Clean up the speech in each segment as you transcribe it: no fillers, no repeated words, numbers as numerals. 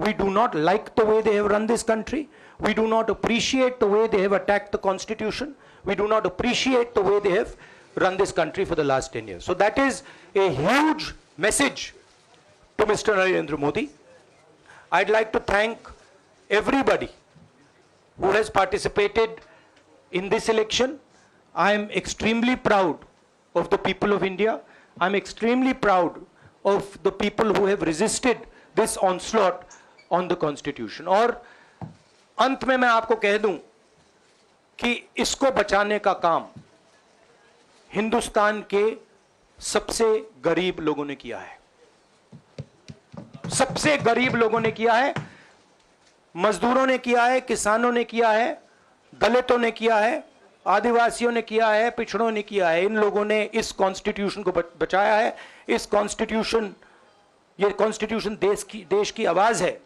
We do not like the way they have run this country. We do not appreciate the way they have attacked the constitution. We do not appreciate the way they have run this country for the last 10 years. So that is a huge message to Mr. Narendra Modi. I'd like to thank everybody who has participated in this election. I am extremely proud of the people of India. I'm extremely proud of the people who have resisted this onslaught on the constitution. और अंत में मैं आपको कह दूं कि इसको बचाने का काम हिंदुस्तान के सबसे गरीब लोगों ने किया है, सबसे गरीब लोगों ने किया है, मजदूरों ने किया है, किसानों ने किया है, दलितों ने किया है, आदिवासियों ने किया है, पिछड़ों ने किया है। इन लोगों ने इस कॉन्स्टिट्यूशन को बचाया है। इस कॉन्स्टिट्यूशन, ये कॉन्स्टिट्यूशन देश की आवाज है।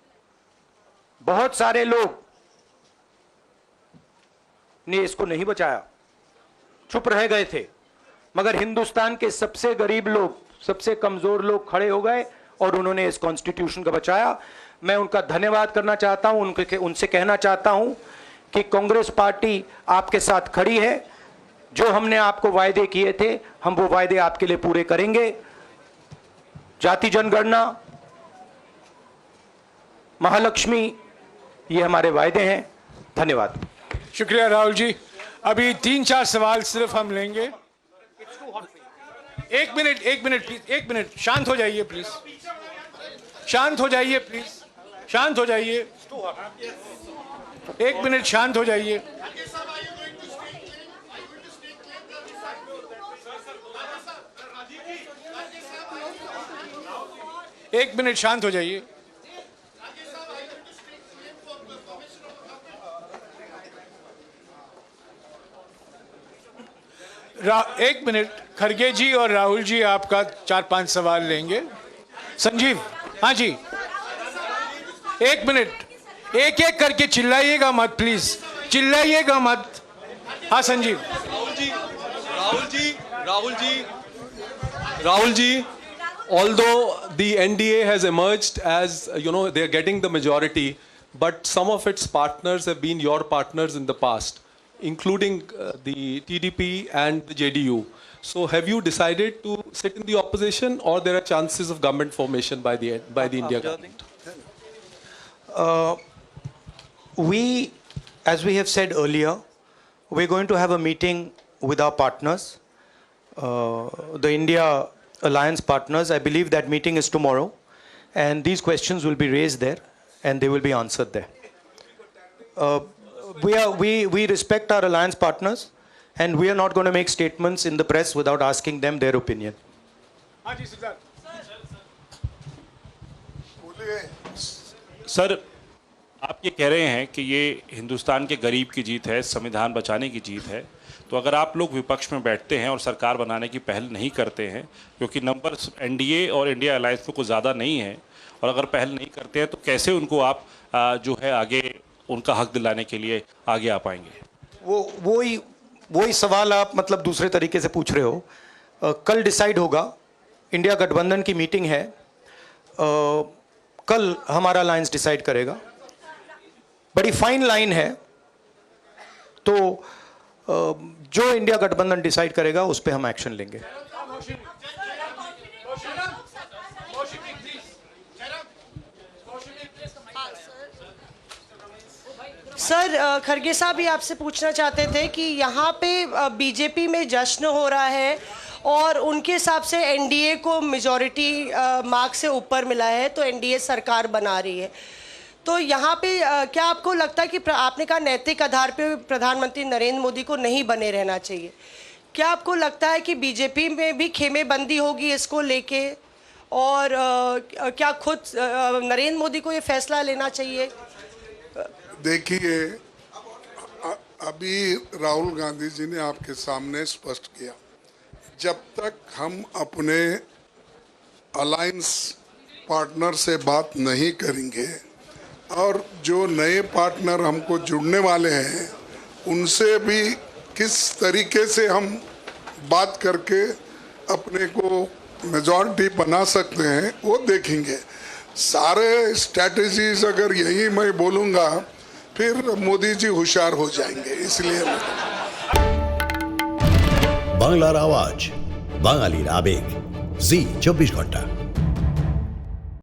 बहुत सारे लोग ने इसको नहीं बचाया, चुप रह गए थे, मगर हिंदुस्तान के सबसे गरीब लोग, सबसे कमजोर लोग खड़े हो गए और उन्होंने इस कॉन्स्टिट्यूशन को बचाया। मैं उनका धन्यवाद करना चाहता हूं, उनसे कहना चाहता हूं कि कांग्रेस पार्टी आपके साथ खड़ी है। जो हमने आपको वायदे किए थे, हम वो वायदे आपके लिए पूरे करेंगे। जाति जनगणना, महालक्ष्मी, ये हमारे वायदे हैं। धन्यवाद। शुक्रिया राहुल जी। अभी 3-4 सवाल सिर्फ हम लेंगे। एक मिनट प्लीज, एक मिनट, शांत हो जाइए प्लीज, शांत हो जाइए प्लीज, शांत हो जाइए, एक मिनट शांत हो जाइए। एक मिनट शांत हो जाइए। एक मिनट, खड़गे जी और राहुल जी आपका 4-5 सवाल लेंगे। संजीव, हाँ जी, एक मिनट, एक एक करके चिल्लाइएगा मत प्लीज, चिल्लाइएगा मत। हाँ Sanjeev. Rahul ji, although the NDA has emerged as, they are getting the majority, but some of its partners have been your partners in the past, including the TDP and the JDU. So have you decided to sit in the opposition, or there are chances of government formation by the India government? As we have said earlier, we're going to have a meeting with our partners, the India Alliance partners. I believe that meeting is tomorrow, and these questions will be raised there and they will be answered there. We respect our alliance partners, and we are not going to make statements in the press without asking them their opinion. Sir, आप ये कह रहे हैं कि ये हिंदुस्तान के गरीब की जीत है, संविधान बचाने की जीत है, तो अगर आप लोग विपक्ष में बैठते हैं और सरकार बनाने की पहल नहीं करते हैं, क्योंकि नंबर एनडीए और इंडिया अलायंस में कुछ ज़्यादा नहीं है, और अगर पहल नहीं करते हैं तो कैसे उनको आप जो है आगे उनका हक दिलाने के लिए आगे आ पाएंगे? वही सवाल आप मतलब दूसरे तरीके से पूछ रहे हो। कल डिसाइड होगा, इंडिया गठबंधन की मीटिंग है, कल हमारा अलायंस डिसाइड करेगा। बड़ी फाइन लाइन है, तो जो इंडिया गठबंधन डिसाइड करेगा उस पर हम एक्शन लेंगे। सर, खड़गे साहब भी आपसे पूछना चाहते थे कि यहाँ पे बीजेपी में जश्न हो रहा है और उनके हिसाब से एनडीए को मेजॉरिटी मार्क्स से ऊपर मिला है, तो एनडीए सरकार बना रही है। तो यहाँ पे क्या आपको लगता है कि आपने कहा नैतिक आधार पे प्रधानमंत्री नरेंद्र मोदी को नहीं बने रहना चाहिए, क्या आपको लगता है कि बीजेपी में भी खेमेबंदी होगी इसको लेके, और क्या खुद नरेंद्र मोदी को ये फैसला लेना चाहिए? देखिए, अभी राहुल गांधी जी ने आपके सामने स्पष्ट किया, जब तक हम अपने अलायंस पार्टनर से बात नहीं करेंगे और जो नए पार्टनर हमको जुड़ने वाले हैं उनसे भी किस तरीके से हम बात करके अपने को मेजॉरिटी बना सकते हैं वो देखेंगे। सारे स्ट्रैटेजीज अगर यही मैं बोलूँगा फिर मोदी जी होशियार हो जाएंगे, इसलिए বাংলার আওয়াজ, বাঙালির আবেগ, জি 24 ঘন্টা।